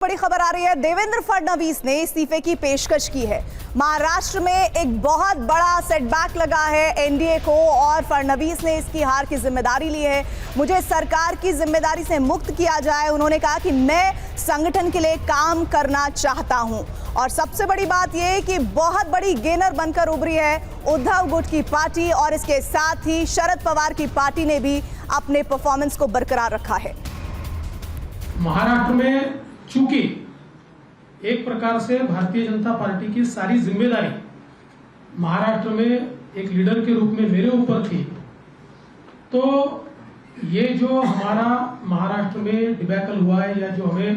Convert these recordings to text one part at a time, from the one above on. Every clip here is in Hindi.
बड़ी खबर आ रही है। देवेंद्र फडणवीस ने इस्तीफे की पेशकश की है। महाराष्ट्र में एक बहुत बड़ा सेटबैक लगा है एनडीए को और फडणवीस ने इसकी हार की जिम्मेदारी ली है। मुझे सरकार की जिम्मेदारी से मुक्त किया जाए, उन्होंने कहा कि मैं संगठन के लिए काम करना चाहता हूं। और सबसे बड़ी बात यह कि बहुत बड़ी गेनर बनकर उभरी है उद्धव गुट की पार्टी और इसके साथ ही शरद पवार की पार्टी ने भी अपने परफॉर्मेंस को बरकरार रखा है। महाराष्ट्र में चूंकि एक प्रकार से भारतीय जनता पार्टी की सारी जिम्मेदारी महाराष्ट्र में एक लीडर के रूप में मेरे ऊपर थी, तो ये जो हमारा महाराष्ट्र में डिबैकल हुआ है या जो हमें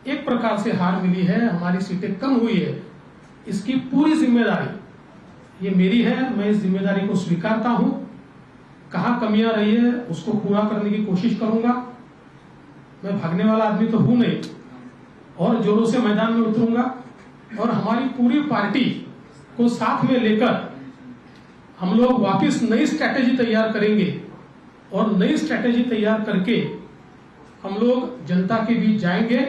एक प्रकार से हार मिली है, हमारी सीटें कम हुई है, इसकी पूरी जिम्मेदारी ये मेरी है। मैं इस जिम्मेदारी को स्वीकारता हूं। कहां कमियां रही है उसको पूरा करने की कोशिश करूंगा। मैं भागने वाला आदमी तो हूं नहीं और जोरों से मैदान में उतरूंगा और हमारी पूरी पार्टी को साथ में लेकर हम लोग वापस नई स्ट्रैटेजी तैयार करेंगे और नई स्ट्रैटेजी तैयार करके हम लोग जनता के बीच जाएंगे।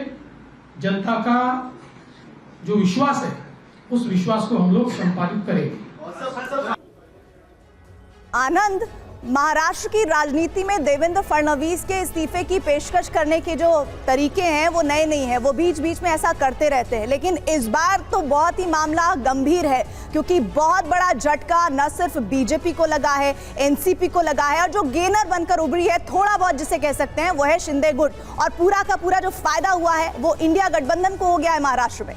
जनता का जो विश्वास है उस विश्वास को हम लोग संपादित करेंगे। आनंद, महाराष्ट्र की राजनीति में देवेंद्र फडणवीस के इस्तीफे की पेशकश करने के जो तरीके हैं वो नए नहीं हैं, वो बीच बीच में ऐसा करते रहते हैं, लेकिन इस बार तो बहुत ही मामला गंभीर है क्योंकि बहुत बड़ा झटका न सिर्फ बीजेपी को लगा है, एनसीपी को लगा है और जो गेनर बनकर उभरी है थोड़ा बहुत जिसे कह सकते हैं वो है शिंदे गुट। और पूरा का पूरा जो फायदा हुआ है वो इंडिया गठबंधन को हो गया है महाराष्ट्र में।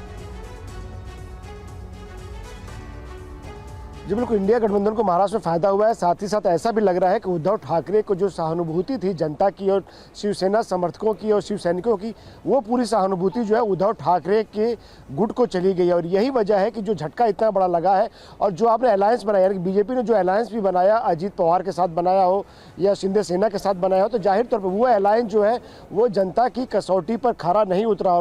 जी बिल्कुल, इंडिया गठबंधन को महाराष्ट्र में फायदा हुआ है। साथ ही साथ ऐसा भी लग रहा है कि उद्धव ठाकरे को जो सहानुभूति थी जनता की और शिवसेना समर्थकों की और शिव सैनिकों की, वो पूरी सहानुभूति जो है उद्धव ठाकरे के गुट को चली गई है। और यही वजह है कि जो झटका इतना बड़ा लगा है। और जो आपने अलायंस बनाया, यानी बीजेपी ने जो अलायंस भी बनाया, अजीत पवार के साथ बनाया हो या शिंदे सेना के साथ बनाया हो, तो जाहिर तौर पर वो अलायंस जो है वो जनता की कसौटी पर खरा नहीं उतरा।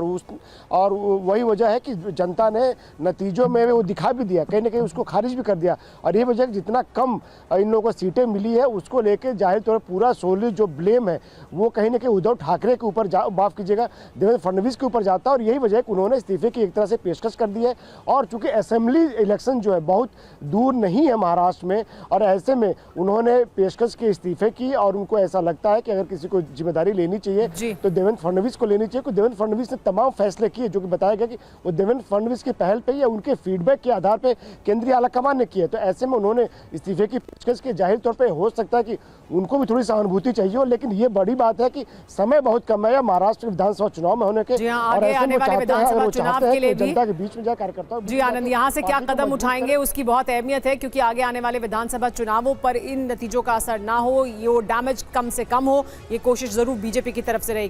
और वही वजह है कि जनता ने नतीजों में वो दिखा भी दिया, कहीं ना कहीं उसको खारिज भी कर दिया। और ये वजह जितना कम इन लोगों को सीटें मिली है उसको लेकर जाहिर तौर पर पूरा सोली जो ब्लेम है वो कहीं ना कहीं उद्धव ठाकरे के ऊपर, माफ कीजिएगा, देवेंद्र फडणवीस के ऊपर जाता है। और यही वजह है कि उन्होंने इस्तीफे की एक तरह से पेशकश कर दी है। और चूंकि असेंबली इलेक्शन जो है बहुत दूर नहीं है महाराष्ट्र में, और ऐसे में उन्होंने पेशकश के इस्तीफे की और उनको ऐसा लगता है कि अगर किसी को जिम्मेदारी लेनी चाहिए तो देवेंद्र फडणवीस को लेनी चाहिए। क्योंकि देवेंद्र फडणवीस ने तमाम फैसले किए जो कि बताया गया कि वो देवेंद्र फडणवीस की पहल पे या उनके फीडबैक के आधार पर केंद्रीय आलाकमान ने किए। तो ऐसे में उन्होंने इस्तीफे की पेशकश की। जाहिर तौर पे हो सकता है कि उनको भी थोड़ी सहानुभूति चाहिए हो, लेकिन ये बड़ी बात है कि समय बहुत कम है या महाराष्ट्र विधानसभा चुनाव में होने के और आने वाले विधानसभा चुनाव के लिए भी जनता के बीच में जा कार्यकर्ता। जी आनंद, यहाँ से क्या कदम उठाएंगे उसकी बहुत अहमियत है क्योंकि आगे आने वाले विधानसभा चुनावों पर इन नतीजों का असर ना हो, ये डैमेज कम से कम हो, ये कोशिश जरूर बीजेपी की तरफ से रहेगी।